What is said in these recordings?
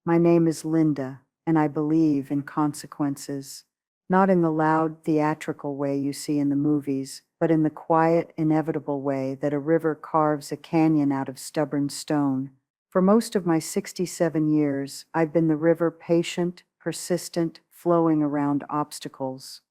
My name is Linda, and I believe in consequences. Not in the loud, theatrical way you see in the movies, but in the quiet, inevitable way that a river carves a canyon out of stubborn stone. For most of my 67 years, I've been the river, patient, persistent, flowing around obstacles.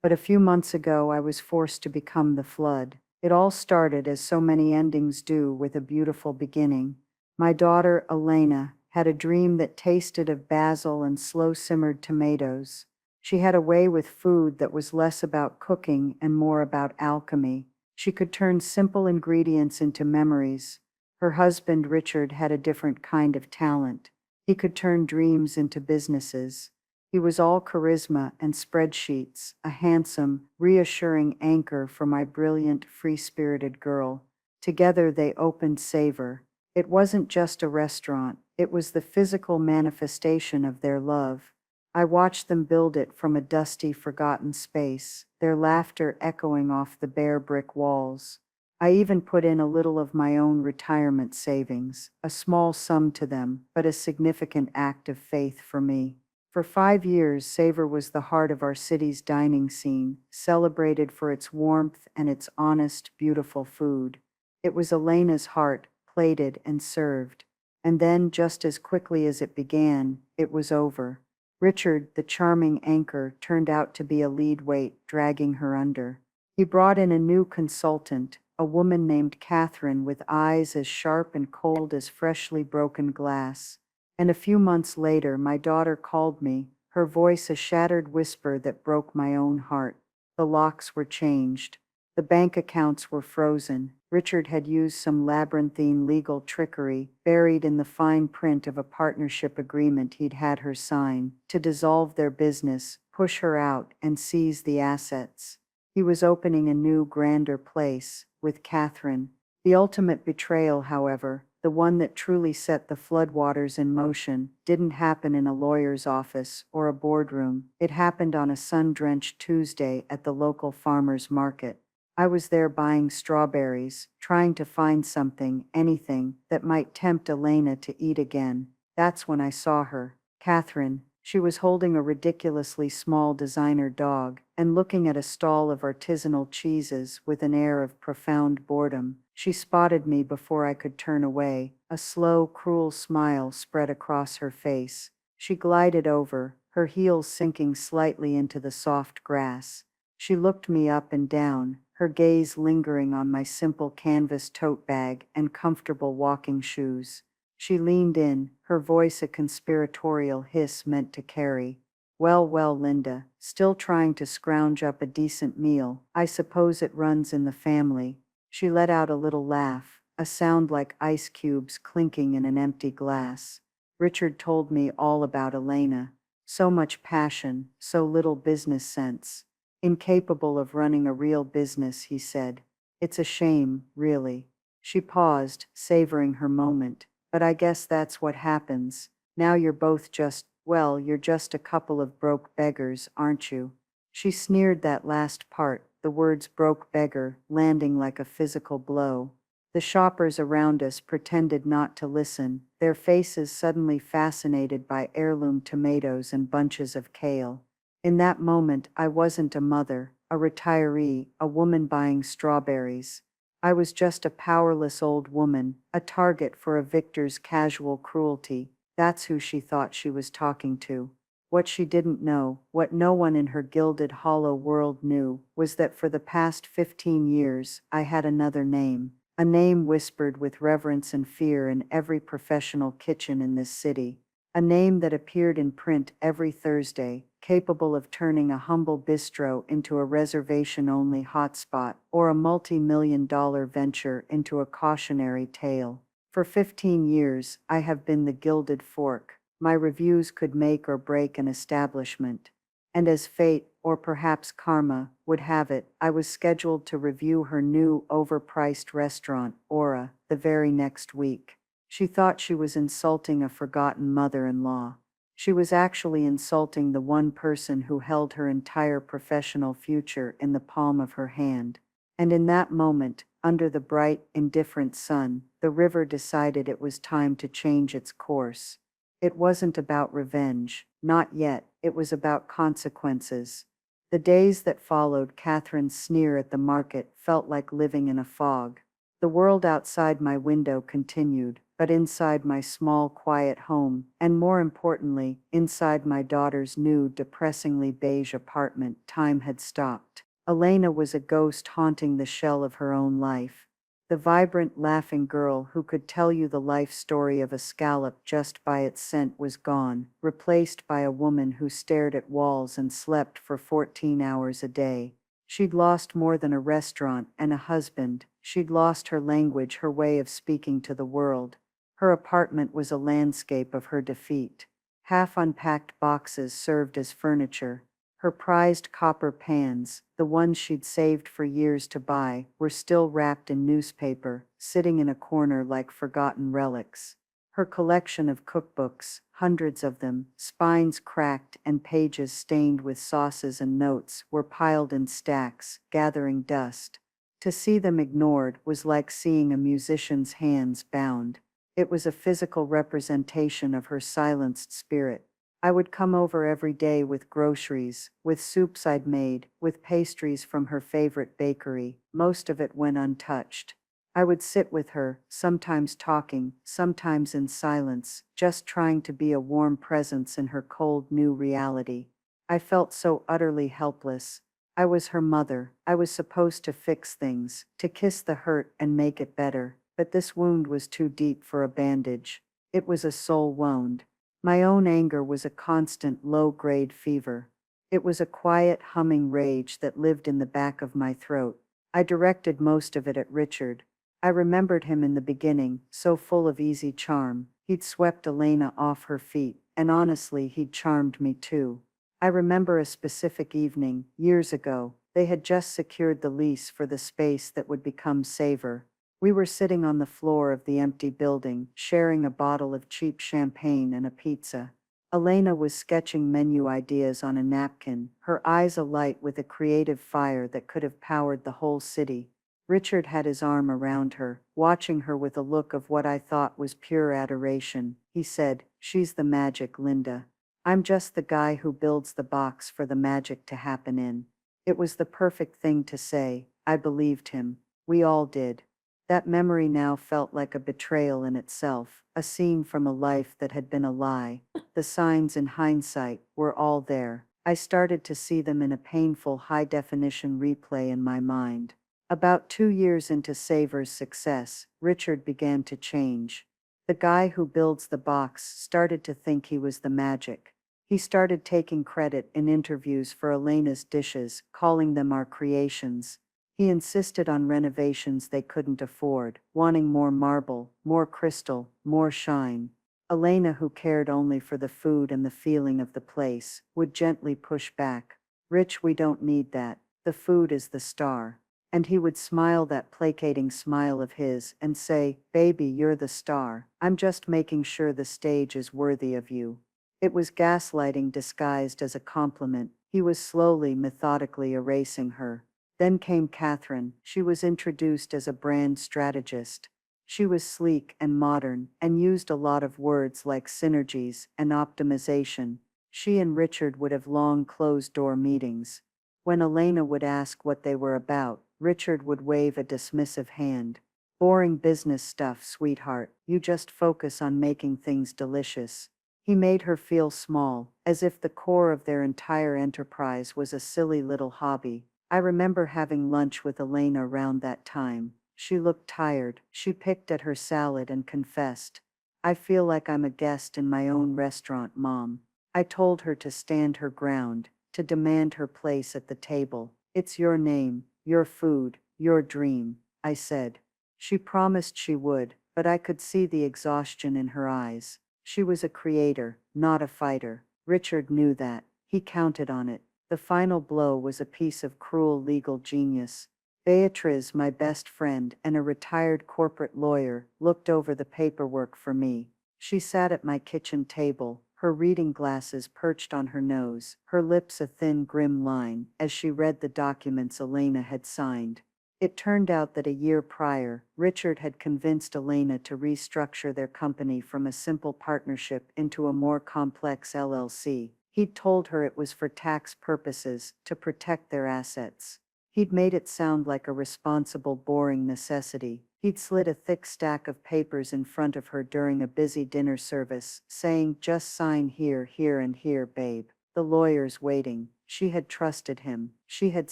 But a few months ago, I was forced to become the flood. It all started, as so many endings do, with a beautiful beginning. My daughter, Elena, had a dream that tasted of basil and slow-simmered tomatoes. She had a way with food that was less about cooking and more about alchemy. She could turn simple ingredients into memories. Her husband, Richard, had a different kind of talent. He could turn dreams into businesses. He was all charisma and spreadsheets, a handsome, reassuring anchor for my brilliant, free-spirited girl. Together they opened Savor. It wasn't just a restaurant, it was the physical manifestation of their love. I watched them build it from a dusty, forgotten space, their laughter echoing off the bare brick walls. I even put in a little of my own retirement savings, a small sum to them, but a significant act of faith for me. For 5 years, Savor was the heart of our city's dining scene, celebrated for its warmth and its honest, beautiful food. It was Elena's heart, plated and served. And then, just as quickly as it began, it was over. Richard, the charming anchor, turned out to be a lead weight, dragging her under. He brought in a new consultant, a woman named Catherine with eyes as sharp and cold as freshly broken glass. And a few months later, my daughter called me, her voice a shattered whisper that broke my own heart. The locks were changed. The bank accounts were frozen. Richard had used some labyrinthine legal trickery, buried in the fine print of a partnership agreement he'd had her sign, to dissolve their business, push her out, and seize the assets. He was opening a new, grander place, with Catherine. The ultimate betrayal, however, the one that truly set the floodwaters in motion, didn't happen in a lawyer's office or a boardroom. It happened on a sun-drenched Tuesday at the local farmer's market. I was there buying strawberries, trying to find something, anything, that might tempt Elena to eat again. That's when I saw her. Catherine. She was holding a ridiculously small designer dog, and looking at a stall of artisanal cheeses with an air of profound boredom. She spotted me before I could turn away. A slow, cruel smile spread across her face. She glided over, her heels sinking slightly into the soft grass. She looked me up and down, her gaze lingering on my simple canvas tote bag and comfortable walking shoes. She leaned in, her voice a conspiratorial hiss meant to carry. Well, well, Linda, still trying to scrounge up a decent meal. I suppose it runs in the family. She let out a little laugh, a sound like ice cubes clinking in an empty glass. Richard told me all about Elena. So much passion, so little business sense. Incapable of running a real business, he said. It's a shame, really. She paused, savoring her moment. But I guess that's what happens. Now you're both you're just a couple of broke beggars, aren't you? She sneered that last part, the words broke beggar, landing like a physical blow. The shoppers around us pretended not to listen, their faces suddenly fascinated by heirloom tomatoes and bunches of kale. In that moment, I wasn't a mother, a retiree, a woman buying strawberries. I was just a powerless old woman, a target for a victor's casual cruelty. That's who she thought she was talking to. What she didn't know, what no one in her gilded hollow world knew, was that for the past 15 years, I had another name. A name whispered with reverence and fear in every professional kitchen in this city. A name that appeared in print every Thursday, capable of turning a humble bistro into a reservation-only hotspot or a multi-million-dollar venture into a cautionary tale. For 15 years, I have been the Gilded Fork. My reviews could make or break an establishment. And as fate, or perhaps karma, would have it, I was scheduled to review her new, overpriced restaurant, Aura, the very next week. She thought she was insulting a forgotten mother-in-law. She was actually insulting the one person who held her entire professional future in the palm of her hand. And in that moment, under the bright, indifferent sun, the river decided it was time to change its course. It wasn't about revenge, not yet, it was about consequences. The days that followed Catherine's sneer at the market felt like living in a fog. The world outside my window continued, but inside my small, quiet home, and more importantly, inside my daughter's new, depressingly beige apartment, time had stopped. Elena was a ghost haunting the shell of her own life. The vibrant, laughing girl who could tell you the life story of a scallop just by its scent was gone, replaced by a woman who stared at walls and slept for 14 hours a day. She'd lost more than a restaurant and a husband. She'd lost her language, her way of speaking to the world. Her apartment was a landscape of her defeat. Half unpacked boxes served as furniture. Her prized copper pans, the ones she'd saved for years to buy, were still wrapped in newspaper, sitting in a corner like forgotten relics. Her collection of cookbooks, hundreds of them, spines cracked and pages stained with sauces and notes, were piled in stacks, gathering dust. To see them ignored was like seeing a musician's hands bound. It was a physical representation of her silenced spirit. I would come over every day with groceries, with soups I'd made, with pastries from her favorite bakery. Most of it went untouched. I would sit with her, sometimes talking, sometimes in silence, just trying to be a warm presence in her cold new reality. I felt so utterly helpless. I was her mother. I was supposed to fix things, to kiss the hurt and make it better. But this wound was too deep for a bandage. It was a soul wound. My own anger was a constant low-grade fever. It was a quiet, humming rage that lived in the back of my throat. I directed most of it at Richard. I remembered him in the beginning, so full of easy charm. He'd swept Elena off her feet, and honestly, he'd charmed me too. I remember a specific evening, years ago. They had just secured the lease for the space that would become Savor. We were sitting on the floor of the empty building, sharing a bottle of cheap champagne and a pizza. Elena was sketching menu ideas on a napkin, her eyes alight with a creative fire that could have powered the whole city. Richard had his arm around her, watching her with a look of what I thought was pure adoration. He said, "She's the magic, Linda. I'm just the guy who builds the box for the magic to happen in." It was the perfect thing to say. I believed him. We all did. That memory now felt like a betrayal in itself, a scene from a life that had been a lie. The signs in hindsight were all there. I started to see them in a painful high-definition replay in my mind. About 2 years into Savor's success, Richard began to change. The guy who builds the box started to think he was the magic. He started taking credit in interviews for Elena's dishes, calling them our creations. He insisted on renovations they couldn't afford, wanting more marble, more crystal, more shine. Elena, who cared only for the food and the feeling of the place, would gently push back. "Rich, we don't need that. The food is the star." And he would smile that placating smile of his and say, "Baby, you're the star. I'm just making sure the stage is worthy of you." It was gaslighting disguised as a compliment. He was slowly, methodically erasing her. Then came Catherine. She was introduced as a brand strategist. She was sleek and modern, and used a lot of words like synergies and optimization. She and Richard would have long closed-door meetings. When Elena would ask what they were about, Richard would wave a dismissive hand. "Boring business stuff, sweetheart. You just focus on making things delicious." He made her feel small, as if the core of their entire enterprise was a silly little hobby. I remember having lunch with Elena around that time. She looked tired. She picked at her salad and confessed, "I feel like I'm a guest in my own restaurant, Mom." I told her to stand her ground, to demand her place at the table. "It's your name, your food, your dream," I said. She promised she would, but I could see the exhaustion in her eyes. She was a creator, not a fighter. Richard knew that. He counted on it. The final blow was a piece of cruel legal genius. Beatriz, my best friend and a retired corporate lawyer, looked over the paperwork for me. She sat at my kitchen table, her reading glasses perched on her nose, her lips a thin, grim line, as she read the documents Elena had signed. It turned out that a year prior, Richard had convinced Elena to restructure their company from a simple partnership into a more complex LLC. He'd told her it was for tax purposes, to protect their assets. He'd made it sound like a responsible, boring necessity. He'd slid a thick stack of papers in front of her during a busy dinner service, saying, "Just sign here, here, and here, babe." The lawyer's waiting. She had trusted him. She had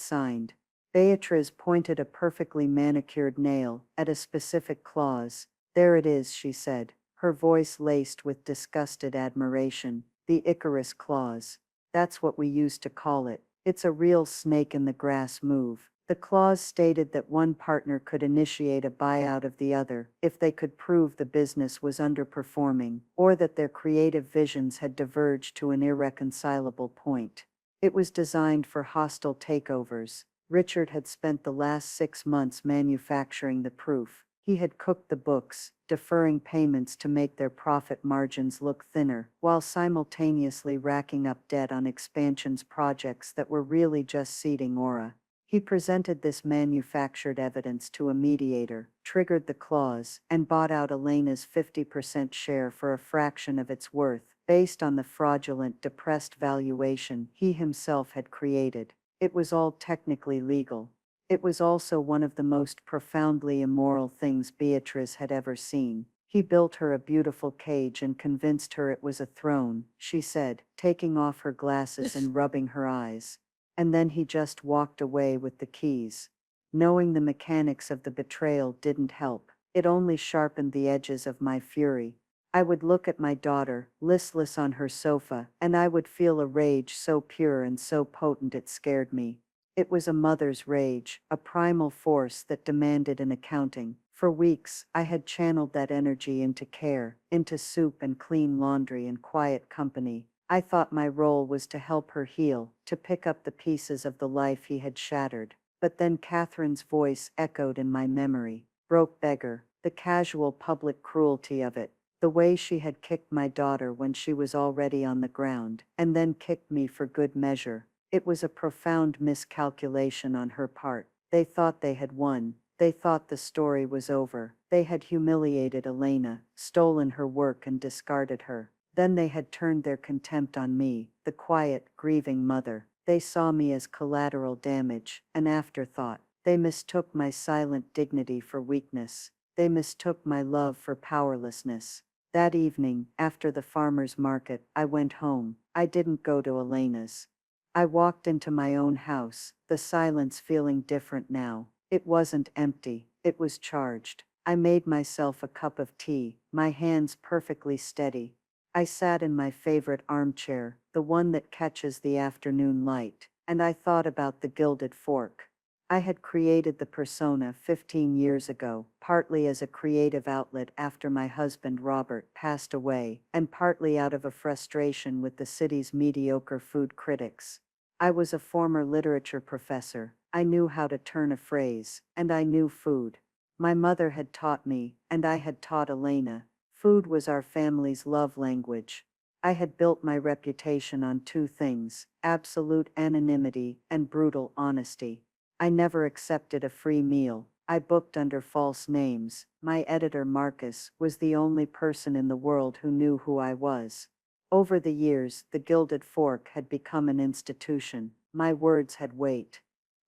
signed. Beatrice pointed a perfectly manicured nail at a specific clause. "There it is," she said, her voice laced with disgusted admiration. "The Icarus clause. That's what we used to call it. It's a real snake in the grass move." The clause stated that one partner could initiate a buyout of the other if they could prove the business was underperforming or that their creative visions had diverged to an irreconcilable point. It was designed for hostile takeovers. Richard had spent the last 6 months manufacturing the proof. He had cooked the books, deferring payments to make their profit margins look thinner, while simultaneously racking up debt on expansions projects that were really just seeding aura. He presented this manufactured evidence to a mediator, triggered the clause, and bought out Elena's 50% share for a fraction of its worth, based on the fraudulent, depressed valuation he himself had created. It was all technically legal. It was also one of the most profoundly immoral things Beatrice had ever seen. "He built her a beautiful cage and convinced her it was a throne," she said, taking off her glasses and rubbing her eyes. "And then he just walked away with the keys." Knowing the mechanics of the betrayal didn't help. It only sharpened the edges of my fury. I would look at my daughter, listless on her sofa, and I would feel a rage so pure and so potent it scared me. It was a mother's rage, a primal force that demanded an accounting. For weeks, I had channeled that energy into care, into soup and clean laundry and quiet company. I thought my role was to help her heal, to pick up the pieces of the life he had shattered. But then Catherine's voice echoed in my memory. Broke beggar, the casual public cruelty of it. The way she had kicked my daughter when she was already on the ground, and then kicked me for good measure. It was a profound miscalculation on her part. They thought they had won. They thought the story was over. They had humiliated Elena, stolen her work and discarded her. Then they had turned their contempt on me, the quiet, grieving mother. They saw me as collateral damage, an afterthought. They mistook my silent dignity for weakness. They mistook my love for powerlessness. That evening, after the farmer's market, I went home. I didn't go to Elena's. I walked into my own house, the silence feeling different now. It wasn't empty, it was charged. I made myself a cup of tea, my hands perfectly steady. I sat in my favorite armchair, the one that catches the afternoon light, and I thought about the Gilded Fork. I had created the persona 15 years ago, partly as a creative outlet after my husband Robert passed away, and partly out of a frustration with the city's mediocre food critics. I was a former literature professor. I knew how to turn a phrase, and I knew food. My mother had taught me, and I had taught Elena. Food was our family's love language. I had built my reputation on two things: absolute anonymity and brutal honesty. I never accepted a free meal. I booked under false names. My editor Marcus was the only person in the world who knew who I was. Over the years, the Gilded Fork had become an institution. My words had weight.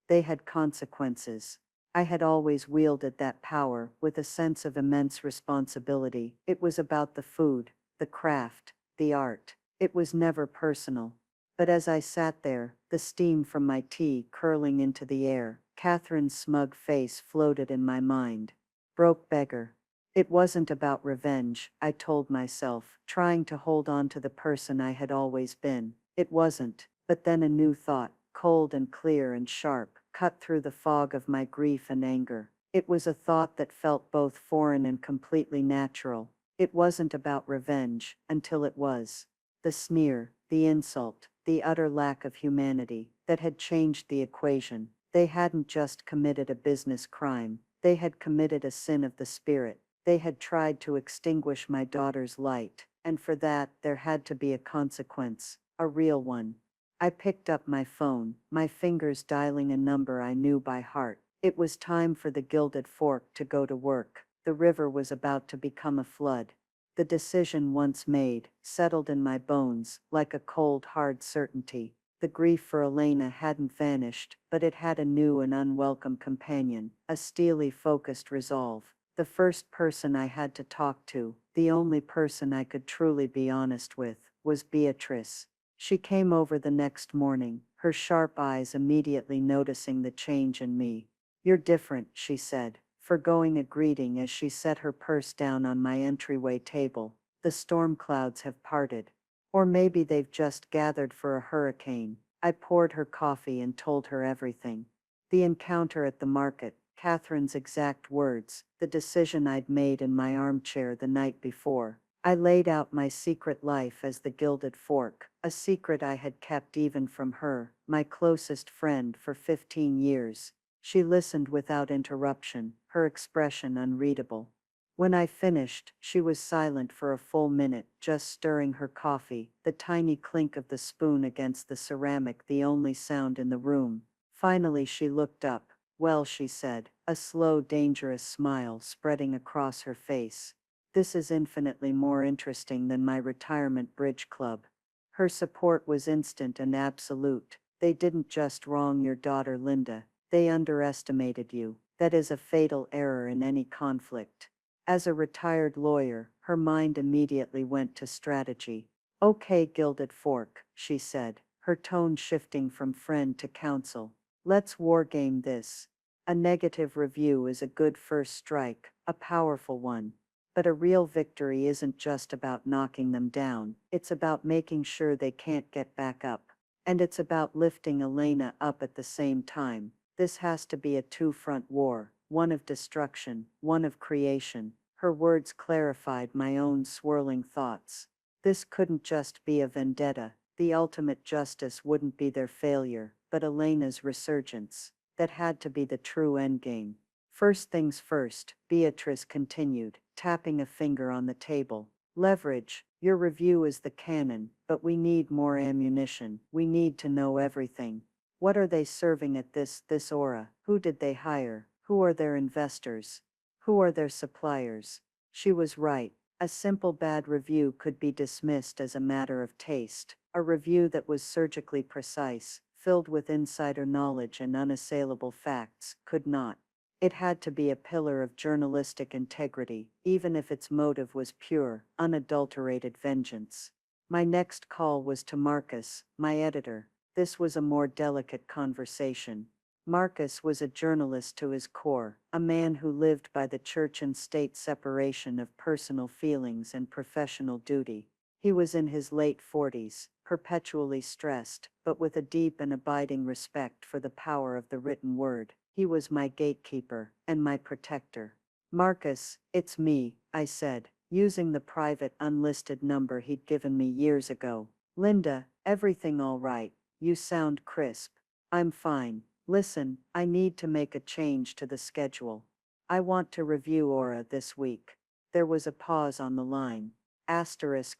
They had consequences. I had always wielded that power with a sense of immense responsibility. It was about the food, the craft, the art. It was never personal. But as I sat there, the steam from my tea curling into the air, Catherine's smug face floated in my mind. Broke beggar. It wasn't about revenge, I told myself, trying to hold on to the person I had always been. It wasn't. But then a new thought, cold and clear and sharp, cut through the fog of my grief and anger. It was a thought that felt both foreign and completely natural. It wasn't about revenge, until it was. The sneer, the insult, the utter lack of humanity, that had changed the equation. They hadn't just committed a business crime, they had committed a sin of the spirit. They had tried to extinguish my daughter's light, and for that there had to be a consequence, a real one. I picked up my phone, my fingers dialing a number I knew by heart. It was time for the Gilded Fork to go to work. The river was about to become a flood. The decision once made, settled in my bones, like a cold, hard certainty. The grief for Elena hadn't vanished, but it had a new and unwelcome companion, a steely, focused resolve. The first person I had to talk to, the only person I could truly be honest with, was Beatrice. She came over the next morning, her sharp eyes immediately noticing the change in me. "You're different," she said, forgoing a greeting as she set her purse down on my entryway table. "The storm clouds have parted. Or maybe they've just gathered for a hurricane." I poured her coffee and told her everything. The encounter at the market, Catherine's exact words, the decision I'd made in my armchair the night before. I laid out my secret life as the Gilded Fork, a secret I had kept even from her, my closest friend for 15 years. She listened without interruption, her expression unreadable. When I finished, she was silent for a full minute, just stirring her coffee, the tiny clink of the spoon against the ceramic the only sound in the room. Finally she looked up. "Well," she said, a slow, dangerous smile spreading across her face. "This is infinitely more interesting than my retirement bridge club." Her support was instant and absolute. "They didn't just wrong your daughter Linda. They underestimated you. That is a fatal error in any conflict." As a retired lawyer, her mind immediately went to strategy. "Okay, Gilded Fork," she said, her tone shifting from friend to counsel. "Let's wargame this. A negative review is a good first strike, a powerful one. But a real victory isn't just about knocking them down, it's about making sure they can't get back up. And it's about lifting Elena up at the same time. This has to be a two-front war, one of destruction, one of creation." Her words clarified my own swirling thoughts. This couldn't just be a vendetta. The ultimate justice wouldn't be their failure, but Elena's resurgence. That had to be the true endgame. "First things first," Beatrice continued, tapping a finger on the table. "Leverage. Your review is the cannon, but we need more ammunition. We need to know everything. What are they serving at this aura? Who did they hire? Who are their investors? Who are their suppliers?" She was right. A simple bad review could be dismissed as a matter of taste. A review that was surgically precise, filled with insider knowledge and unassailable facts, could not. It had to be a pillar of journalistic integrity, even if its motive was pure, unadulterated vengeance. My next call was to Marcus, my editor. This was a more delicate conversation. Marcus was a journalist to his core, a man who lived by the church and state separation of personal feelings and professional duty. He was in his late 40s, perpetually stressed, but with a deep and abiding respect for the power of the written word. He was my gatekeeper, and my protector. "Marcus, it's me," I said, using the private unlisted number he'd given me years ago. "Linda, everything all right? You sound crisp." "I'm fine. Listen, I need to make a change to the schedule. I want to review Aura this week." There was a pause on the line.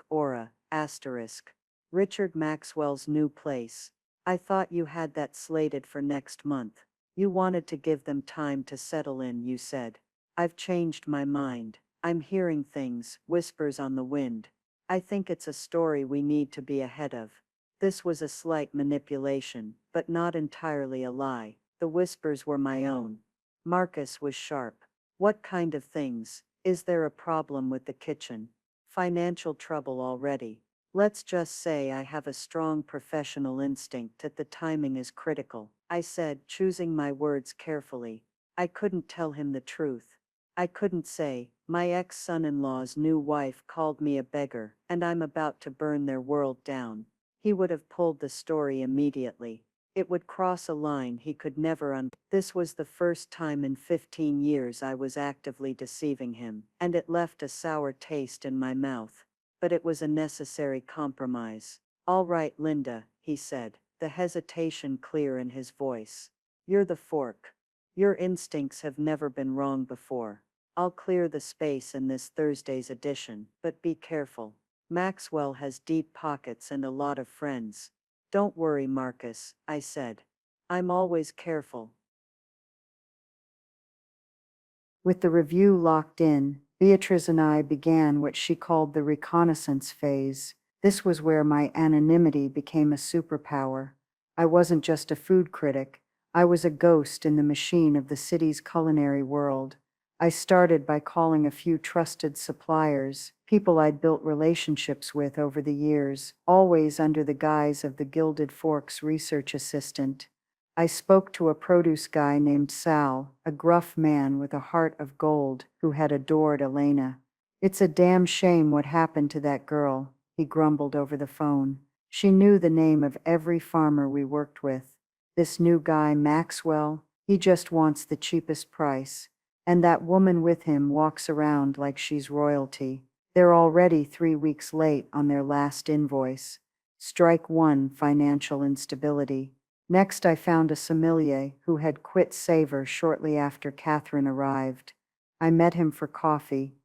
Aura, Richard Maxwell's new place. "I thought you had that slated for next month. You wanted to give them time to settle in," you said. "I've changed my mind. I'm hearing things, whispers on the wind. I think it's a story we need to be ahead of." This was a slight manipulation, but not entirely a lie. The whispers were my own. Marcus was sharp. "What kind of things? Is there a problem with the kitchen? Financial trouble already?" "Let's just say I have a strong professional instinct that the timing is critical," I said, choosing my words carefully. I couldn't tell him the truth. I couldn't say, "My ex-son-in-law's new wife called me a beggar, and I'm about to burn their world down." He would have pulled the story immediately. It would cross a line he could never undo. This was the first time in 15 years I was actively deceiving him, and it left a sour taste in my mouth. But it was a necessary compromise. "All right, Linda," he said, the hesitation clear in his voice. "You're the fork. Your instincts have never been wrong before. I'll clear the space in this Thursday's edition, but be careful. Maxwell has deep pockets and a lot of friends." "Don't worry, Marcus," I said. "I'm always careful." With the review locked in, Beatrice and I began what she called the reconnaissance phase. This was where my anonymity became a superpower. I wasn't just a food critic, I was a ghost in the machine of the city's culinary world. I started by calling a few trusted suppliers, people I'd built relationships with over the years, always under the guise of the Gilded Fork's research assistant. I spoke to a produce guy named Sal, a gruff man with a heart of gold who had adored Elena. "It's a damn shame what happened to that girl," he grumbled over the phone. "She knew the name of every farmer we worked with. This new guy, Maxwell, he just wants the cheapest price. And that woman with him walks around like she's royalty. They're already 3 weeks late on their last invoice. Strike one, financial instability." Next, I found a sommelier who had quit Savor shortly after Catherine arrived. I met him for coffee.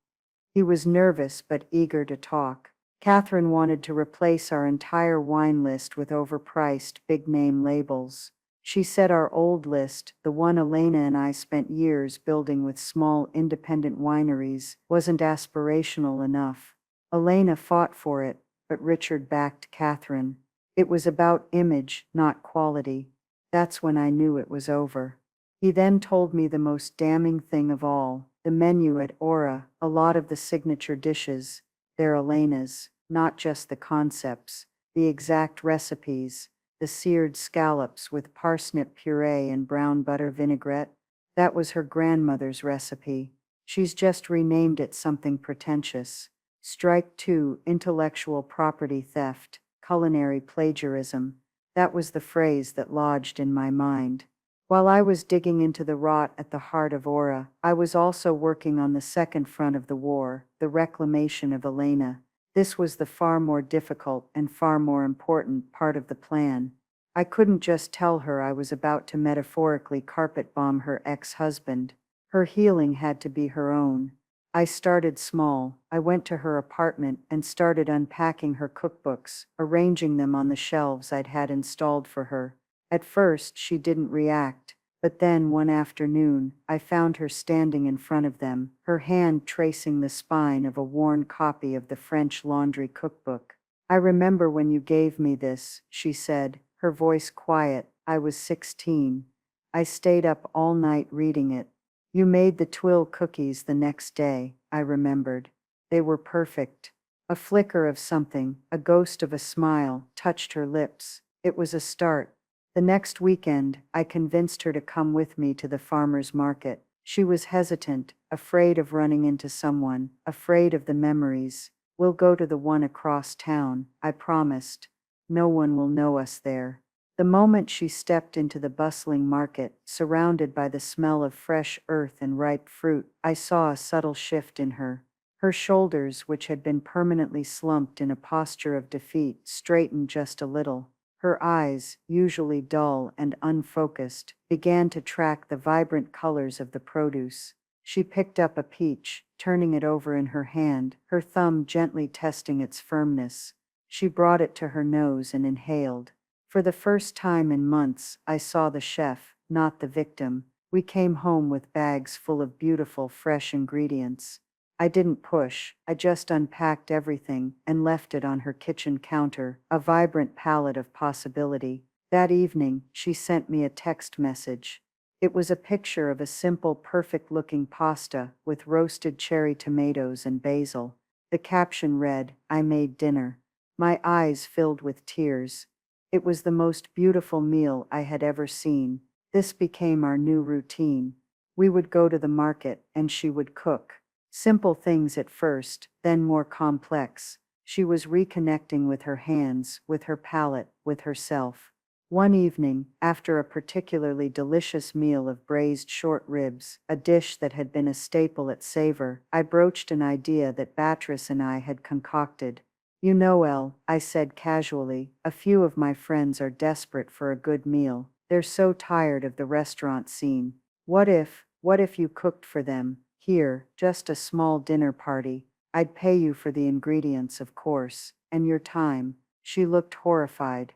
He was nervous but eager to talk. Catherine wanted to replace our entire wine list with overpriced, big-name labels. She said our old list, the one Elena and I spent years building with small independent wineries, wasn't aspirational enough. Elena fought for it, but Richard backed Catherine. It was about image, not quality. That's when I knew it was over. He then told me the most damning thing of all, the menu at Aura, a lot of the signature dishes, they're Elena's, not just the concepts, the exact recipes. The seared scallops with parsnip puree and brown butter vinaigrette, that was her grandmother's recipe. She's just renamed it something pretentious. Strike two, intellectual property theft, culinary plagiarism. That was the phrase that lodged in my mind. While I was digging into the rot at the heart of Aura, I was also working on the second front of the war, the reclamation of Elena. This was the far more difficult and far more important part of the plan. I couldn't just tell her I was about to metaphorically carpet bomb her ex-husband. Her healing had to be her own. I started small. I went to her apartment and started unpacking her cookbooks, arranging them on the shelves I'd had installed for her. At first, she didn't react. But then, one afternoon, I found her standing in front of them, her hand tracing the spine of a worn copy of the French laundry cookbook. "I remember when you gave me this," she said, her voice quiet. "I was 16. I stayed up all night reading it. You made the twill cookies the next day," I remembered. "They were perfect." A flicker of something, a ghost of a smile, touched her lips. It was a start. The next weekend, I convinced her to come with me to the farmer's market. She was hesitant, afraid of running into someone, afraid of the memories. "We'll go to the one across town," I promised. "No one will know us there." The moment she stepped into the bustling market, surrounded by the smell of fresh earth and ripe fruit, I saw a subtle shift in her. Her shoulders, which had been permanently slumped in a posture of defeat, straightened just a little. Her eyes, usually dull and unfocused, began to track the vibrant colors of the produce. She picked up a peach, turning it over in her hand, her thumb gently testing its firmness. She brought it to her nose and inhaled. For the first time in months, I saw the chef, not the victim. We came home with bags full of beautiful, fresh ingredients. I didn't push, I just unpacked everything and left it on her kitchen counter, a vibrant palette of possibility. That evening, she sent me a text message. It was a picture of a simple, perfect-looking pasta with roasted cherry tomatoes and basil. The caption read, "I made dinner." My eyes filled with tears. It was the most beautiful meal I had ever seen. This became our new routine. We would go to the market, and she would cook. Simple things at first, then more complex. She was reconnecting with her hands, with her palate, with herself. One evening, after a particularly delicious meal of braised short ribs, a dish that had been a staple at Savor, I broached an idea that Beatrice and I had concocted. "You know, Elle," I said casually, "a few of my friends are desperate for a good meal. They're so tired of the restaurant scene. What if you cooked for them? Here, just a small dinner party. I'd pay you for the ingredients, of course, and your time." She looked horrified.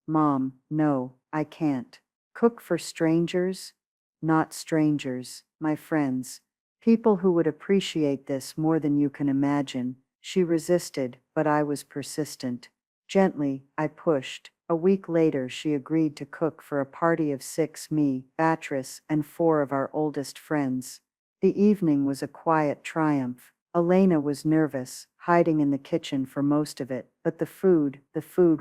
"Mom, no, I can't. Cook for strangers?" "Not strangers, my friends. People who would appreciate this more than you can imagine. She resisted, but I was persistent. Gently, I pushed. A week later, she agreed to cook for a party of 6, me, Beatrice, and 4 of our oldest friends. The evening was a quiet triumph. Elena was nervous, hiding in the kitchen for most of it, but the food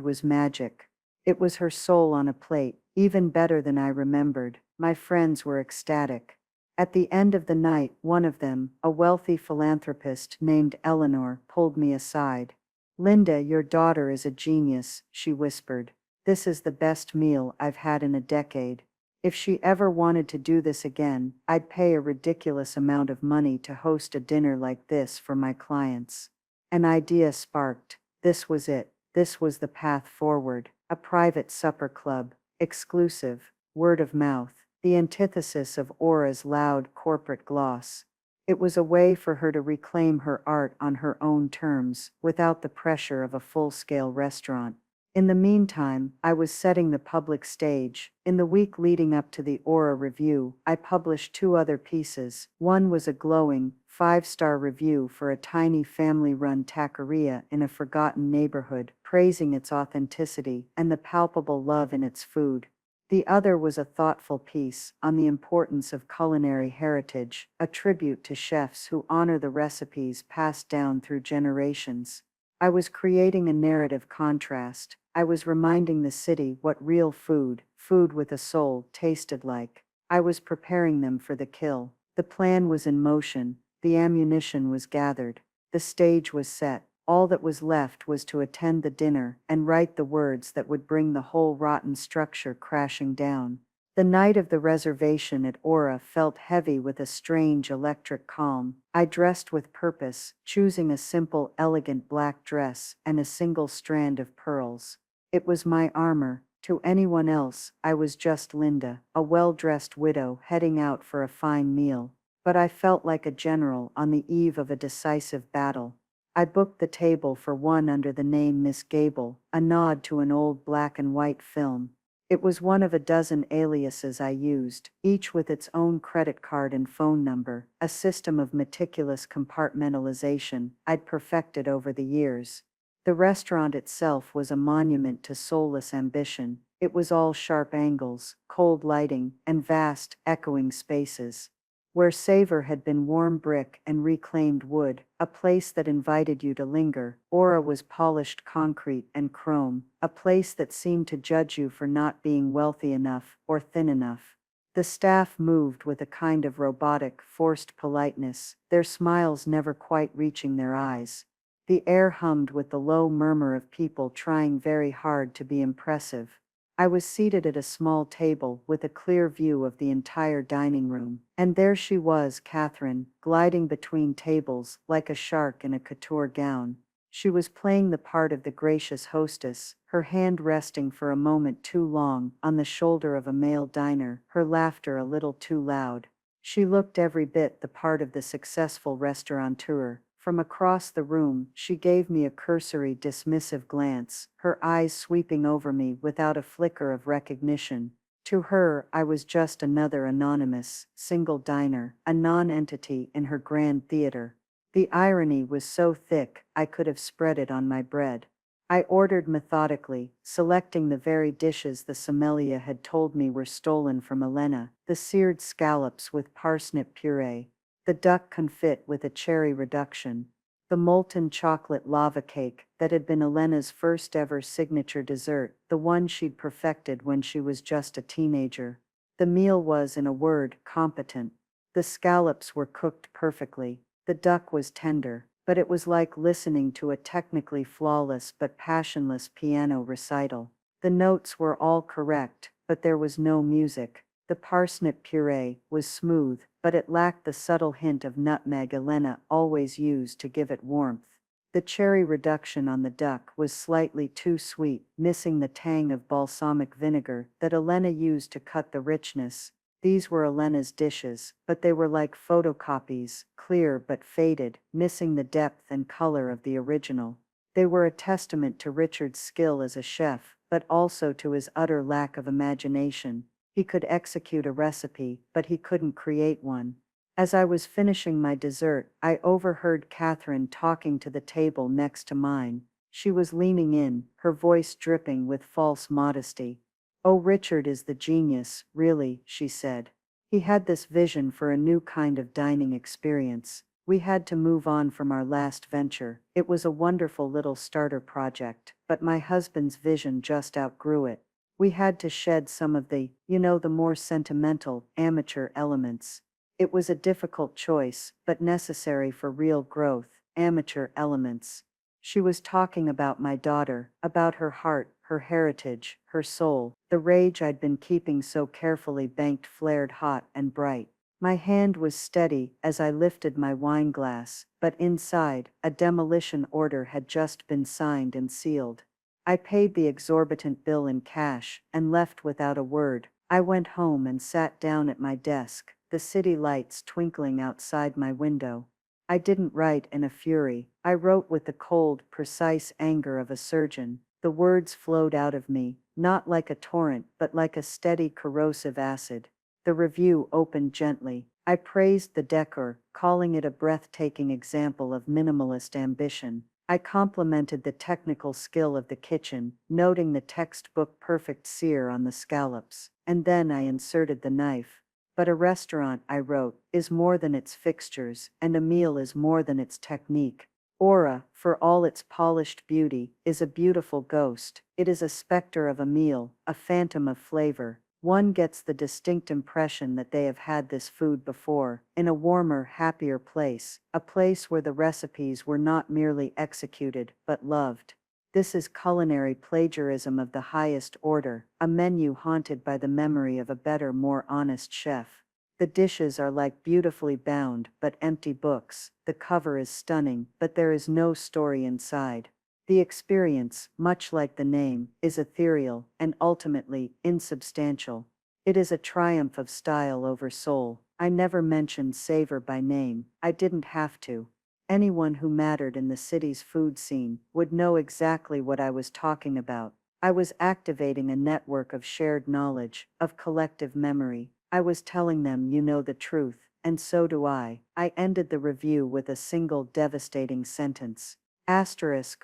was magic. It was her soul on a plate, even better than I remembered. My friends were ecstatic. At the end of the night, one of them, a wealthy philanthropist named Eleanor, pulled me aside. Linda, your daughter is a genius, she whispered. This is the best meal I've had in a decade. If she ever wanted to do this again, I'd pay a ridiculous amount of money to host a dinner like this for my clients. An idea sparked. This was it. This was the path forward. A private supper club. Exclusive. Word of mouth. The antithesis of Aura's loud corporate gloss. It was a way for her to reclaim her art on her own terms, without the pressure of a full-scale restaurant. In the meantime, I was setting the public stage. In the week leading up to the Aura review, I published 2 other pieces. One was a glowing, 5-star review for a tiny family-run taqueria in a forgotten neighborhood, praising its authenticity and the palpable love in its food. The other was a thoughtful piece on the importance of culinary heritage, a tribute to chefs who honor the recipes passed down through generations. I was creating a narrative contrast. I was reminding the city what real food with a soul, tasted like. I was preparing them for the kill. The plan was in motion. The ammunition was gathered. The stage was set. All that was left was to attend the dinner and write the words that would bring the whole rotten structure crashing down. The night of the reservation at Aura felt heavy with a strange electric calm. I dressed with purpose, choosing a simple, elegant black dress and a single strand of pearls. It was my armor. To anyone else, I was just Linda, a well-dressed widow heading out for a fine meal. But I felt like a general on the eve of a decisive battle. I booked the table for one under the name Miss Gable, a nod to an old black and white film. It was one of a dozen aliases I used, each with its own credit card and phone number, a system of meticulous compartmentalization I'd perfected over the years. The restaurant itself was a monument to soulless ambition. It was all sharp angles, cold lighting, and vast, echoing spaces. Where savor had been warm brick and reclaimed wood, a place that invited you to linger, Aura was polished concrete and chrome, a place that seemed to judge you for not being wealthy enough or thin enough. The staff moved with a kind of robotic, forced politeness, their smiles never quite reaching their eyes. The air hummed with the low murmur of people trying very hard to be impressive. I was seated at a small table with a clear view of the entire dining room, and there she was, Catherine, gliding between tables like a shark in a couture gown. She was playing the part of the gracious hostess, her hand resting for a moment too long on the shoulder of a male diner, her laughter a little too loud. She looked every bit the part of the successful restaurateur. From across the room, she gave me a cursory, dismissive glance, her eyes sweeping over me without a flicker of recognition. To her, I was just another anonymous, single diner, a non-entity in her grand theater. The irony was so thick, I could have spread it on my bread. I ordered methodically, selecting the very dishes the sommelier had told me were stolen from Elena, the seared scallops with parsnip puree, the duck confit with a cherry reduction, the molten chocolate lava cake that had been Elena's first ever signature dessert, the one she'd perfected when she was just a teenager. The meal was, in a word, competent. The scallops were cooked perfectly. The duck was tender, but it was like listening to a technically flawless but passionless piano recital. The notes were all correct, but there was no music. The parsnip puree was smooth, but it lacked the subtle hint of nutmeg Elena always used to give it warmth. The cherry reduction on the duck was slightly too sweet, missing the tang of balsamic vinegar that Elena used to cut the richness. These were Elena's dishes, but they were like photocopies, clear but faded, missing the depth and color of the original. They were a testament to Richard's skill as a chef, but also to his utter lack of imagination. He could execute a recipe, but he couldn't create one. As I was finishing my dessert, I overheard Catherine talking to the table next to mine. She was leaning in, her voice dripping with false modesty. "Oh, Richard is the genius, really," she said. "He had this vision for a new kind of dining experience. We had to move on from our last venture. It was a wonderful little starter project, but my husband's vision just outgrew it. We had to shed some of the more sentimental, amateur elements. It was a difficult choice, but necessary for real growth, amateur elements." She was talking about my daughter, about her heart, her heritage, her soul. The rage I'd been keeping so carefully banked flared hot and bright. My hand was steady as I lifted my wine glass, but inside, a demolition order had just been signed and sealed. I paid the exorbitant bill in cash and left without a word. I went home and sat down at my desk, the city lights twinkling outside my window. I didn't write in a fury. I wrote with the cold, precise anger of a surgeon. The words flowed out of me, not like a torrent, but like a steady corrosive acid. The review opened gently. I praised the decor, calling it a breathtaking example of minimalist ambition. I complimented the technical skill of the kitchen, noting the textbook perfect sear on the scallops. And then I inserted the knife. "But a restaurant," I wrote, "is more than its fixtures, and a meal is more than its technique. Aura, for all its polished beauty, is a beautiful ghost. It is a specter of a meal, a phantom of flavor. One gets the distinct impression that they have had this food before, in a warmer, happier place, a place where the recipes were not merely executed, but loved." This is culinary plagiarism of the highest order, a menu haunted by the memory of a better, more honest chef. The dishes are like beautifully bound, but empty books. The cover is stunning, but there is no story inside. The experience, much like the name, is ethereal and ultimately insubstantial. It is a triumph of style over soul. I never mentioned savor by name. I didn't have to. Anyone who mattered in the city's food scene would know exactly what I was talking about. I was activating a network of shared knowledge, of collective memory. I was telling them, "You know the truth, and so do I." I ended the review with a single devastating sentence.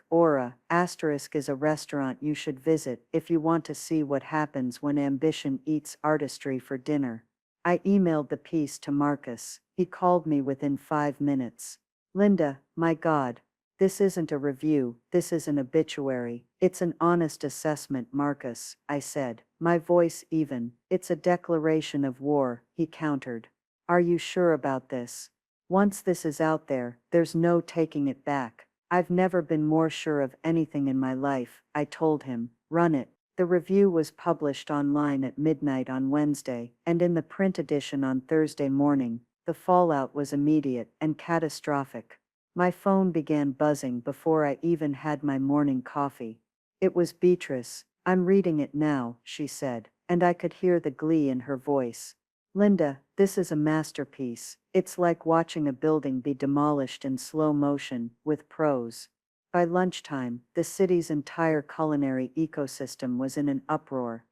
Aura is a restaurant you should visit if you want to see what happens when ambition eats artistry for dinner. I emailed the piece to Marcus. He called me within 5 minutes. "Linda, my God. This isn't a review, this is an obituary. It's an honest assessment, Marcus," I said, my voice even. "It's a declaration of war," he countered. "Are you sure about this? Once this is out there, there's no taking it back." "I've never been more sure of anything in my life," I told him. "Run it." The review was published online at midnight on Wednesday, and in the print edition on Thursday morning. The fallout was immediate and catastrophic. My phone began buzzing before I even had my morning coffee. It was Beatrice. "I'm reading it now," she said, and I could hear the glee in her voice. "Linda, this is a masterpiece. It's like watching a building be demolished in slow motion, with prose." By lunchtime, the city's entire culinary ecosystem was in an uproar.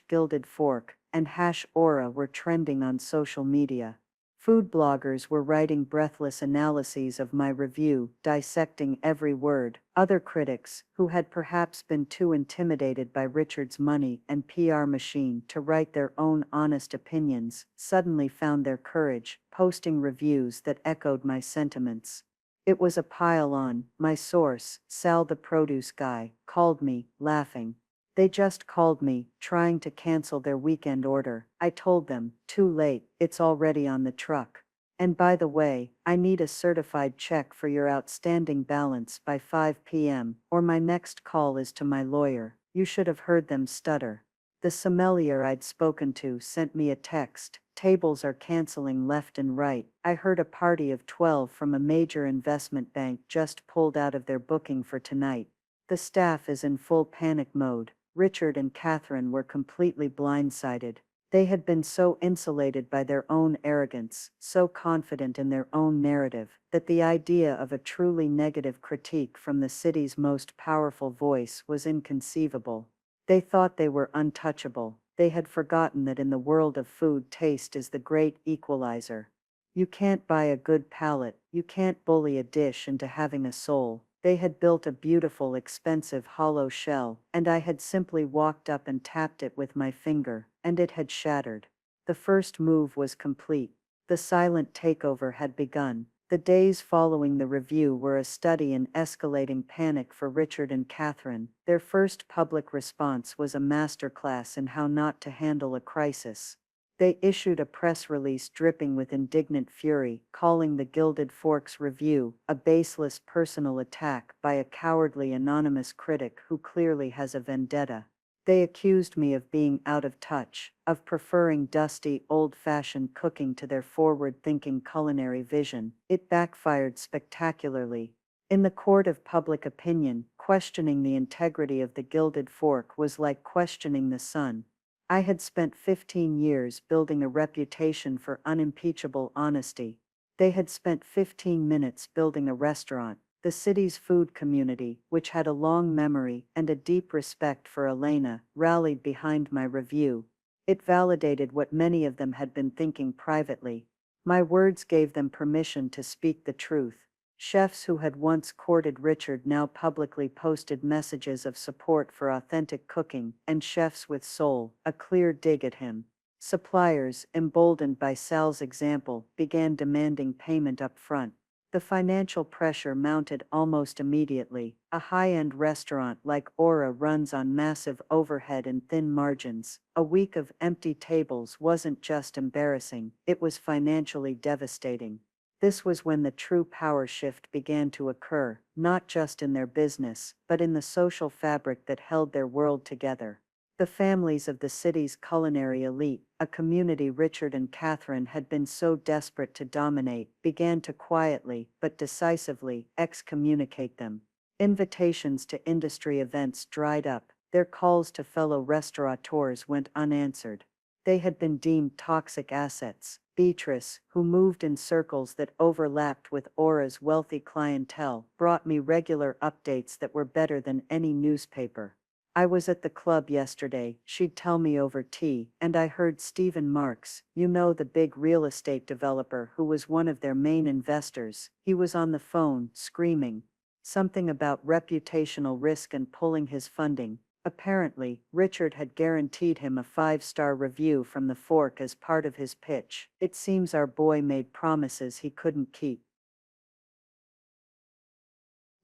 Gilded Fork and Aura were trending on social media. Food bloggers were writing breathless analyses of my review, dissecting every word. Other critics, who had perhaps been too intimidated by Richard's money and PR machine to write their own honest opinions, suddenly found their courage, posting reviews that echoed my sentiments. It was a pile-on. My source, Sal the produce guy, called me, laughing. "They just called me, trying to cancel their weekend order." I told them, "Too late, it's already on the truck. And by the way, I need a certified check for your outstanding balance by 5 p.m., or my next call is to my lawyer." You should have heard them stutter. The sommelier I'd spoken to sent me a text. "Tables are canceling left and right. I heard a party of 12 from a major investment bank just pulled out of their booking for tonight. The staff is in full panic mode." Richard and Catherine were completely blindsided. They had been so insulated by their own arrogance, so confident in their own narrative, that the idea of a truly negative critique from the city's most powerful voice was inconceivable. They thought they were untouchable. They had forgotten that in the world of food, taste is the great equalizer. You can't buy a good palate, you can't bully a dish into having a soul. They had built a beautiful, expensive hollow shell, and I had simply walked up and tapped it with my finger, and it had shattered. The first move was complete. The silent takeover had begun. The days following the review were a study in escalating panic for Richard and Catherine. Their first public response was a masterclass in how not to handle a crisis. They issued a press release dripping with indignant fury, calling the Gilded Fork's review a baseless personal attack by a cowardly anonymous critic who clearly has a vendetta. They accused me of being out of touch, of preferring dusty, old-fashioned cooking to their forward-thinking culinary vision. It backfired spectacularly. In the court of public opinion, questioning the integrity of the Gilded Fork was like questioning the sun. I had spent 15 years building a reputation for unimpeachable honesty. They had spent 15 minutes building a restaurant. The city's food community, which had a long memory and a deep respect for Elena, rallied behind my review. It validated what many of them had been thinking privately. My words gave them permission to speak the truth. Chefs who had once courted Richard now publicly posted messages of support for authentic cooking, and chefs with soul, a clear dig at him. Suppliers, emboldened by Sal's example, began demanding payment up front. The financial pressure mounted almost immediately. A high-end restaurant like Aura runs on massive overhead and thin margins. A week of empty tables wasn't just embarrassing, it was financially devastating. This was when the true power shift began to occur, not just in their business, but in the social fabric that held their world together. The families of the city's culinary elite, a community Richard and Catherine had been so desperate to dominate, began to quietly, but decisively, excommunicate them. Invitations to industry events dried up, their calls to fellow restaurateurs went unanswered. They had been deemed toxic assets. Beatrice, who moved in circles that overlapped with Aura's wealthy clientele, brought me regular updates that were better than any newspaper. I was at the club yesterday, she'd tell me over tea, and I heard Stephen Marks, you know, the big real estate developer who was one of their main investors. He was on the phone, screaming something about reputational risk and pulling his funding. Apparently, Richard had guaranteed him a 5-star review from the Fork as part of his pitch. It seems our boy made promises he couldn't keep.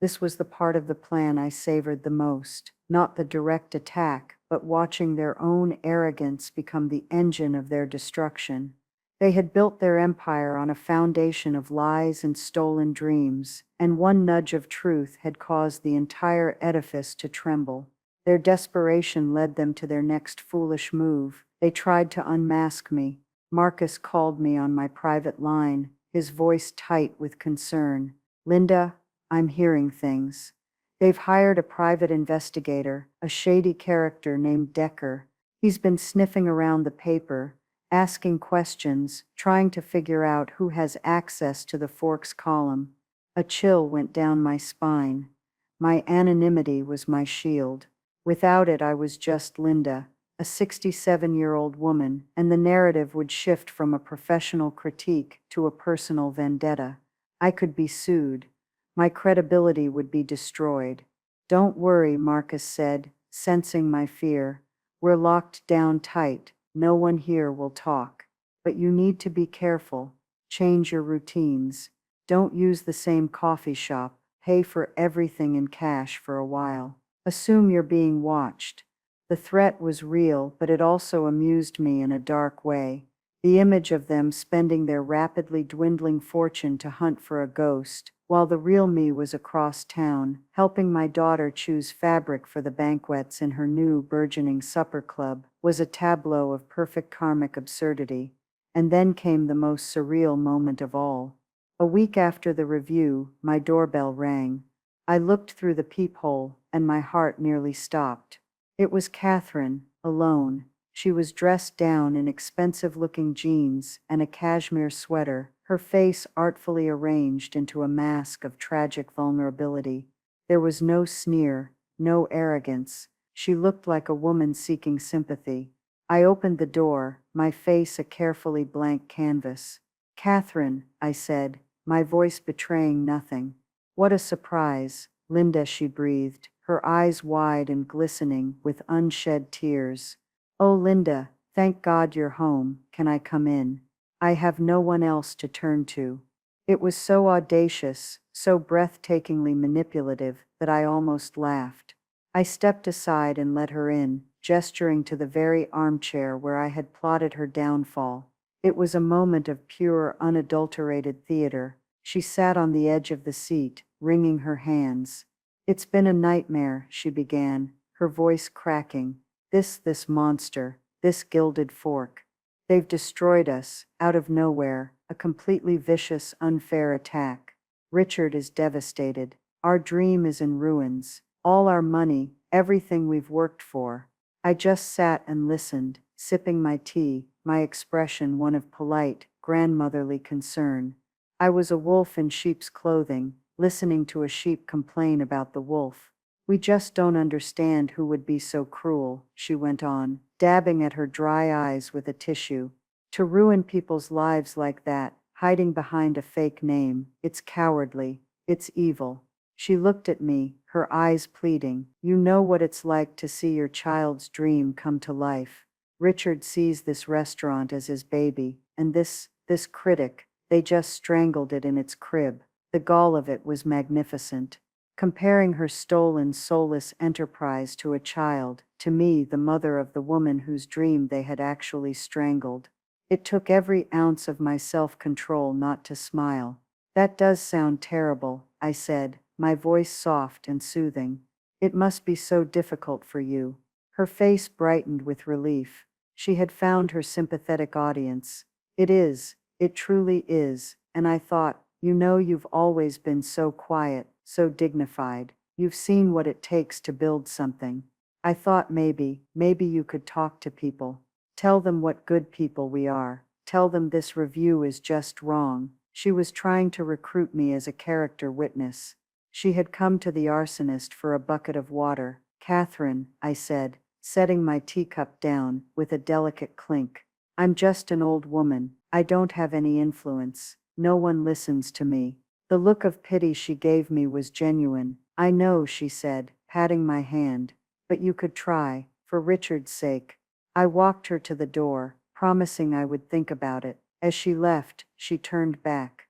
This was the part of the plan I savored the most, not the direct attack, but watching their own arrogance become the engine of their destruction. They had built their empire on a foundation of lies and stolen dreams, and one nudge of truth had caused the entire edifice to tremble. Their desperation led them to their next foolish move. They tried to unmask me. Marcus called me on my private line, his voice tight with concern. Linda, I'm hearing things. They've hired a private investigator, a shady character named Decker. He's been sniffing around the paper, asking questions, trying to figure out who has access to the Forks column. A chill went down my spine. My anonymity was my shield. Without it, I was just Linda, a 67-year-old woman, and the narrative would shift from a professional critique to a personal vendetta. I could be sued. My credibility would be destroyed. Don't worry, Marcus said, sensing my fear. We're locked down tight. No one here will talk. But you need to be careful. Change your routines. Don't use the same coffee shop. Pay for everything in cash for a while. Assume you're being watched. The threat was real, but it also amused me in a dark way. The image of them spending their rapidly dwindling fortune to hunt for a ghost, while the real me was across town, helping my daughter choose fabric for the banquets in her new burgeoning supper club, was a tableau of perfect karmic absurdity. And then came the most surreal moment of all. A week after the review, my doorbell rang. I looked through the peephole, and my heart nearly stopped. It was Catherine, alone. She was dressed down in expensive-looking jeans and a cashmere sweater, her face artfully arranged into a mask of tragic vulnerability. There was no sneer, no arrogance. She looked like a woman seeking sympathy. I opened the door, my face a carefully blank canvas. Catherine, I said, my voice betraying nothing. What a surprise, Linda, she breathed, her eyes wide and glistening with unshed tears. Oh, Linda, thank God you're home. Can I come in? I have no one else to turn to. It was so audacious, so breathtakingly manipulative, that I almost laughed. I stepped aside and let her in, gesturing to the very armchair where I had plotted her downfall. It was a moment of pure, unadulterated theater. She sat on the edge of the seat, wringing her hands. It's been a nightmare, she began, her voice cracking. This monster, this Gilded Fork. They've destroyed us, out of nowhere, a completely vicious, unfair attack. Richard is devastated. Our dream is in ruins. All our money, everything we've worked for. I just sat and listened, sipping my tea, my expression one of polite, grandmotherly concern. I was a wolf in sheep's clothing, listening to a sheep complain about the wolf. We just don't understand who would be so cruel, she went on, dabbing at her dry eyes with a tissue. To ruin people's lives like that, hiding behind a fake name, it's cowardly, it's evil. She looked at me, her eyes pleading. You know what it's like to see your child's dream come to life. Richard sees this restaurant as his baby, and this critic, they just strangled it in its crib. The gall of it was magnificent. Comparing her stolen, soulless enterprise to a child, to me, the mother of the woman whose dream they had actually strangled. It took every ounce of my self-control not to smile. That does sound terrible, I said, my voice soft and soothing. It must be so difficult for you. Her face brightened with relief. She had found her sympathetic audience. It is, it truly is, and I thought, you know, you've always been so quiet, so dignified. You've seen what it takes to build something. I thought maybe you could talk to people. Tell them what good people we are. Tell them this review is just wrong. She was trying to recruit me as a character witness. She had come to the arsonist for a bucket of water. Catherine, I said, setting my teacup down with a delicate clink. I'm just an old woman. I don't have any influence. No one listens to me. The look of pity she gave me was genuine. I know, she said, patting my hand. But you could try, for Richard's sake. I walked her to the door, promising I would think about it. As she left, she turned back.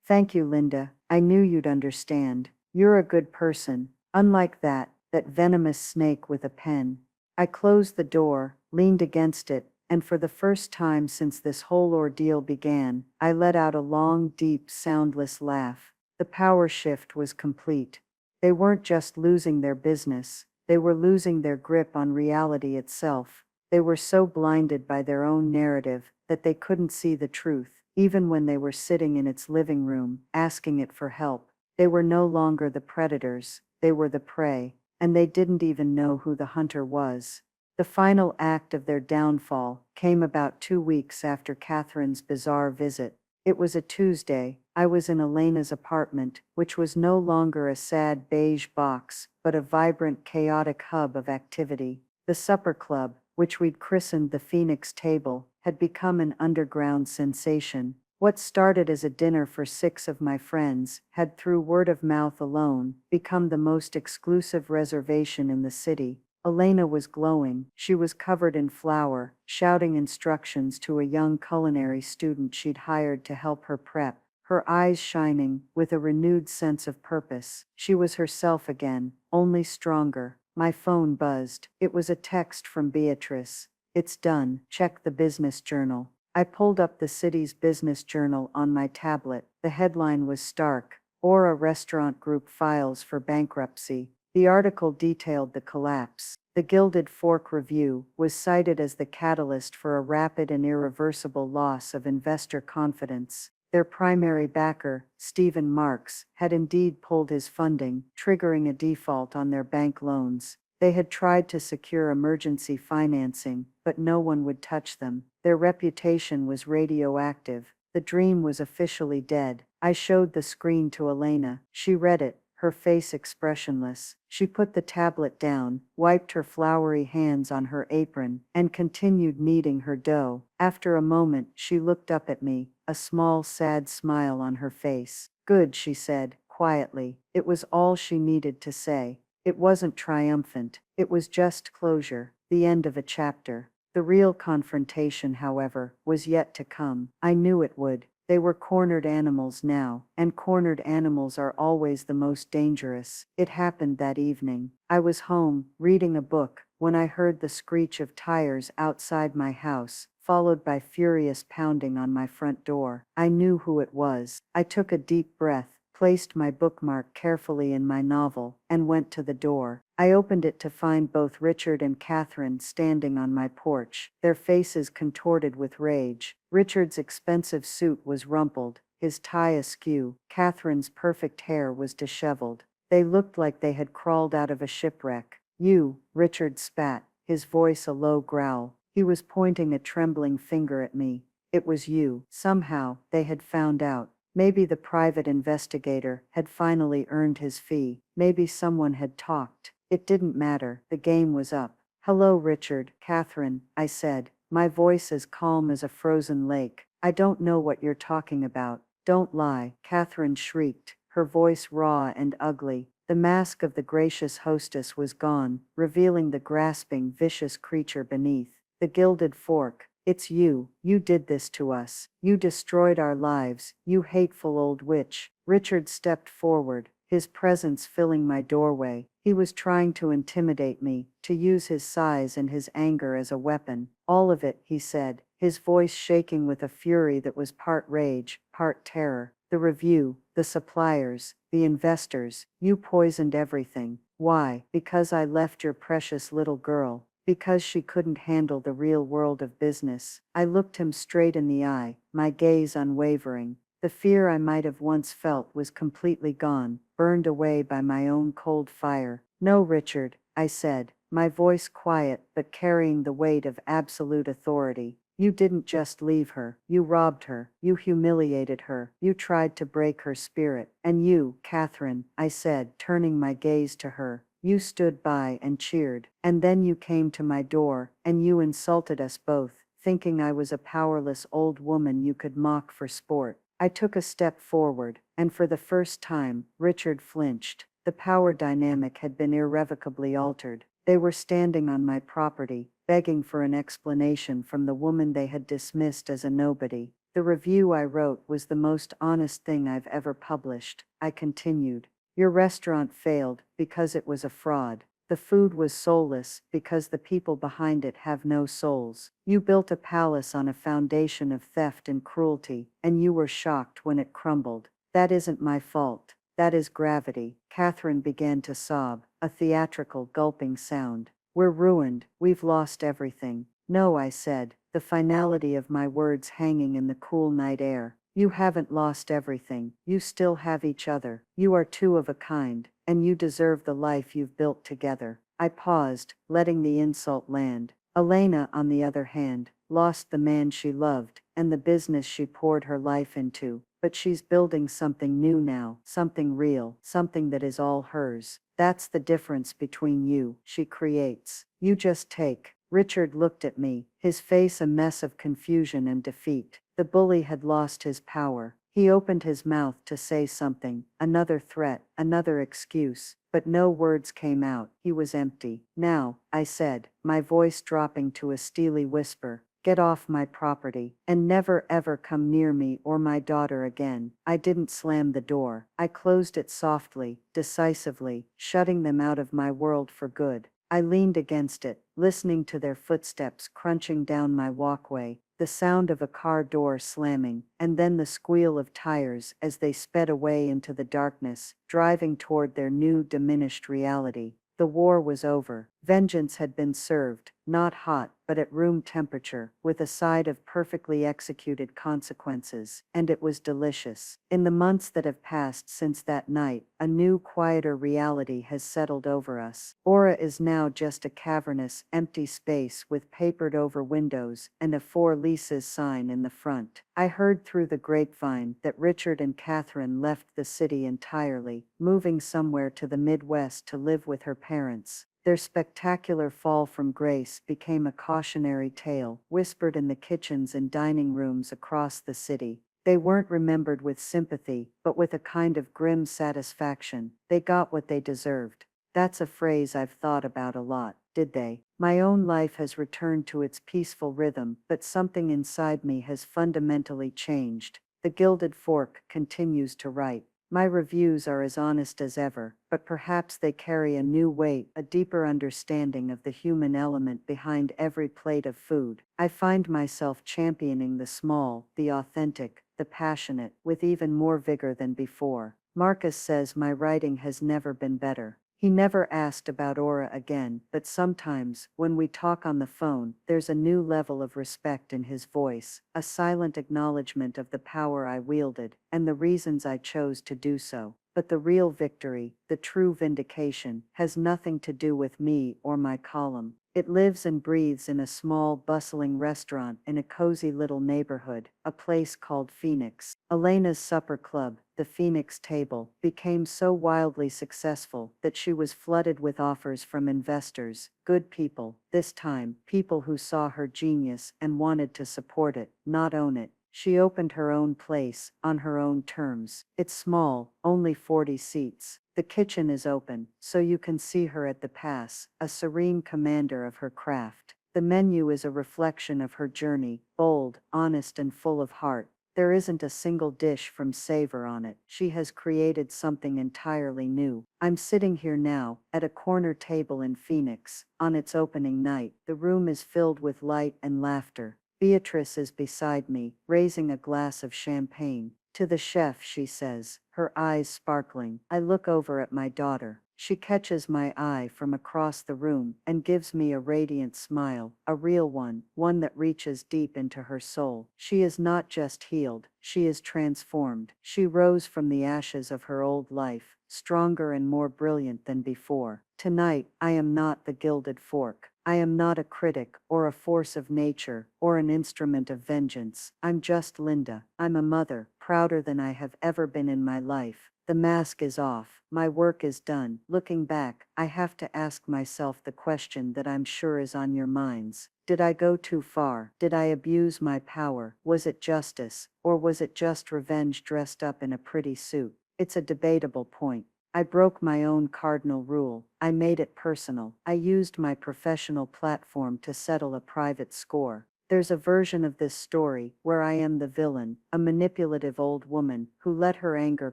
Thank you, Linda. I knew you'd understand. You're a good person, unlike that venomous snake with a pen. I closed the door, leaned against it, and for the first time since this whole ordeal began, I let out a long, deep, soundless laugh. The power shift was complete. They weren't just losing their business, they were losing their grip on reality itself. They were so blinded by their own narrative that they couldn't see the truth, even when they were sitting in its living room, asking it for help. They were no longer the predators, they were the prey, and they didn't even know who the hunter was. The final act of their downfall came about 2 weeks after Catherine's bizarre visit. It was a Tuesday. I was in Elena's apartment, which was no longer a sad beige box, but a vibrant, chaotic hub of activity. The supper club, which we'd christened the Phoenix Table, had become an underground sensation. What started as a dinner for 6 of my friends had, through word of mouth alone, become the most exclusive reservation in the city. Elena was glowing. She was covered in flour, shouting instructions to a young culinary student she'd hired to help her prep, her eyes shining with a renewed sense of purpose. She was herself again, only stronger. My phone buzzed. It was a text from Beatrice. It's done. Check the business journal. I pulled up the city's business journal on my tablet. The headline was stark. Aura Restaurant Group files for bankruptcy. The article detailed the collapse. The Gilded Fork review was cited as the catalyst for a rapid and irreversible loss of investor confidence. Their primary backer, Stephen Marks, had indeed pulled his funding, triggering a default on their bank loans. They had tried to secure emergency financing, but no one would touch them. Their reputation was radioactive. The dream was officially dead. I showed the screen to Elena. She read it, her face expressionless. She put the tablet down, wiped her floury hands on her apron, and continued kneading her dough. After a moment, she looked up at me, a small sad smile on her face. "Good," she said, quietly. It was all she needed to say. It wasn't triumphant. It was just closure, the end of a chapter. The real confrontation, however, was yet to come. I knew it would. They were cornered animals now, and cornered animals are always the most dangerous. It happened that evening. I was home, reading a book, when I heard the screech of tires outside my house, followed by furious pounding on my front door. I knew who it was. I took a deep breath, placed my bookmark carefully in my novel, and went to the door. I opened it to find both Richard and Catherine standing on my porch, their faces contorted with rage. Richard's expensive suit was rumpled, his tie askew. Catherine's perfect hair was disheveled. They looked like they had crawled out of a shipwreck. "You," Richard spat, his voice a low growl. He was pointing a trembling finger at me. "It was you." Somehow, they had found out. Maybe the private investigator had finally earned his fee. Maybe someone had talked. It didn't matter. The game was up. "Hello, Richard." "Catherine," I said, my voice as calm as a frozen lake. "I don't know what you're talking about." "Don't lie," Catherine shrieked, her voice raw and ugly. The mask of the gracious hostess was gone, revealing the grasping, vicious creature beneath. "The Gilded Fork. It's you. You did this to us. You destroyed our lives, you hateful old witch." Richard stepped forward, his presence filling my doorway. He was trying to intimidate me, to use his size and his anger as a weapon. "All of it," he said, his voice shaking with a fury that was part rage, part terror. "The review, the suppliers, the investors, you poisoned everything. Why? Because I left your precious little girl. Because she couldn't handle the real world of business." I looked him straight in the eye, my gaze unwavering. The fear I might have once felt was completely gone, burned away by my own cold fire. "No, Richard," I said, my voice quiet but carrying the weight of absolute authority. "You didn't just leave her. You robbed her. You humiliated her. You tried to break her spirit. And you, Catherine," I said, turning my gaze to her, "you stood by and cheered. And then you came to my door, and you insulted us both, thinking I was a powerless old woman you could mock for sport." I took a step forward, and for the first time, Richard flinched. The power dynamic had been irrevocably altered. They were standing on my property, begging for an explanation from the woman they had dismissed as a nobody. "The review I wrote was the most honest thing I've ever published," I continued. "Your restaurant failed because it was a fraud. The food was soulless because the people behind it have no souls. You built a palace on a foundation of theft and cruelty, and you were shocked when it crumbled. That isn't my fault. That is gravity." Catherine began to sob, a theatrical gulping sound. "We're ruined. We've lost everything." "No," I said, the finality of my words hanging in the cool night air. "You haven't lost everything. You still have each other. You are two of a kind, and you deserve the life you've built together." I paused, letting the insult land. "Elena, on the other hand, lost the man she loved, and the business she poured her life into. But she's building something new now, something real, something that is all hers. That's the difference between you. She creates. You just take." Richard looked at me, his face a mess of confusion and defeat. The bully had lost his power. He opened his mouth to say something, another threat, another excuse, but no words came out. He was empty. "Now," I said, my voice dropping to a steely whisper, "get off my property, and never ever come near me or my daughter again." I didn't slam the door. I closed it softly, decisively, shutting them out of my world for good. I leaned against it, listening to their footsteps crunching down my walkway, the sound of a car door slamming, and then the squeal of tires as they sped away into the darkness, driving toward their new diminished reality. The war was over. Vengeance had been served, not hot, but at room temperature, with a side of perfectly executed consequences, and it was delicious. In the months that have passed since that night, a new, quieter reality has settled over us. Aura is now just a cavernous, empty space with papered-over windows and a "For Lisa's" sign in the front. I heard through the grapevine that Richard and Catherine left the city entirely, moving somewhere to the Midwest to live with her parents. Their spectacular fall from grace became a cautionary tale, whispered in the kitchens and dining rooms across the city. They weren't remembered with sympathy, but with a kind of grim satisfaction. They got what they deserved. That's a phrase I've thought about a lot. Did they? My own life has returned to its peaceful rhythm, but something inside me has fundamentally changed. The Gilded Fork continues to write. My reviews are as honest as ever, but perhaps they carry a new weight, a deeper understanding of the human element behind every plate of food. I find myself championing the small, the authentic, the passionate, with even more vigor than before. Marcus says my writing has never been better. He never asked about Aura again, but sometimes, when we talk on the phone, there's a new level of respect in his voice, a silent acknowledgement of the power I wielded, and the reasons I chose to do so. But the real victory, the true vindication, has nothing to do with me or my column. It lives and breathes in a small, bustling restaurant in a cozy little neighborhood, a place called Phoenix. Elena's supper club, the Phoenix Table, became so wildly successful that she was flooded with offers from investors, good people, this time, people who saw her genius and wanted to support it, not own it. She opened her own place, on her own terms. It's small, only 40 seats. The kitchen is open, so you can see her at the pass, a serene commander of her craft. The menu is a reflection of her journey, bold, honest and full of heart. There isn't a single dish from Savor on it. She has created something entirely new. I'm sitting here now, at a corner table in Phoenix, on its opening night. The room is filled with light and laughter. Beatrice is beside me, raising a glass of champagne. To the chef, she says, her eyes sparkling. I look over at my daughter. She catches my eye from across the room and gives me a radiant smile, a real one, one that reaches deep into her soul. She is not just healed, she is transformed. She rose from the ashes of her old life, stronger and more brilliant than before. Tonight, I am not the Gilded Fork. I am not a critic, or a force of nature, or an instrument of vengeance. I'm just Linda. I'm a mother, prouder than I have ever been in my life. The mask is off. My work is done. Looking back, I have to ask myself the question that I'm sure is on your minds. Did I go too far? Did I abuse my power? Was it justice, or was it just revenge dressed up in a pretty suit? It's a debatable point. I broke my own cardinal rule. I made it personal. I used my professional platform to settle a private score. There's a version of this story where I am the villain, a manipulative old woman who let her anger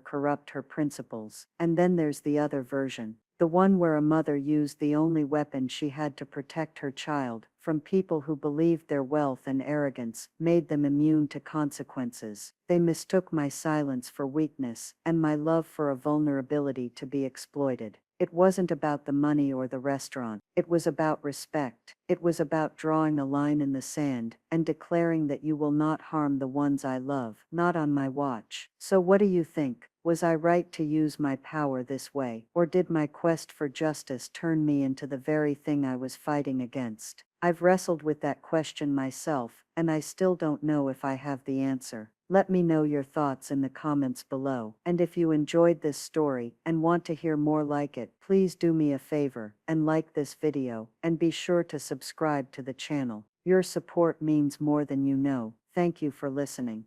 corrupt her principles. And then there's the other version, the one where a mother used the only weapon she had to protect her child from people who believed their wealth and arrogance made them immune to consequences. They mistook my silence for weakness and my love for a vulnerability to be exploited. It wasn't about the money or the restaurant. It was about respect. It was about drawing a line in the sand and declaring that you will not harm the ones I love, not on my watch. So what do you think? Was I right to use my power this way, or did my quest for justice turn me into the very thing I was fighting against? I've wrestled with that question myself, and I still don't know if I have the answer. Let me know your thoughts in the comments below. And if you enjoyed this story and want to hear more like it, please do me a favor and like this video, and be sure to subscribe to the channel. Your support means more than you know. Thank you for listening.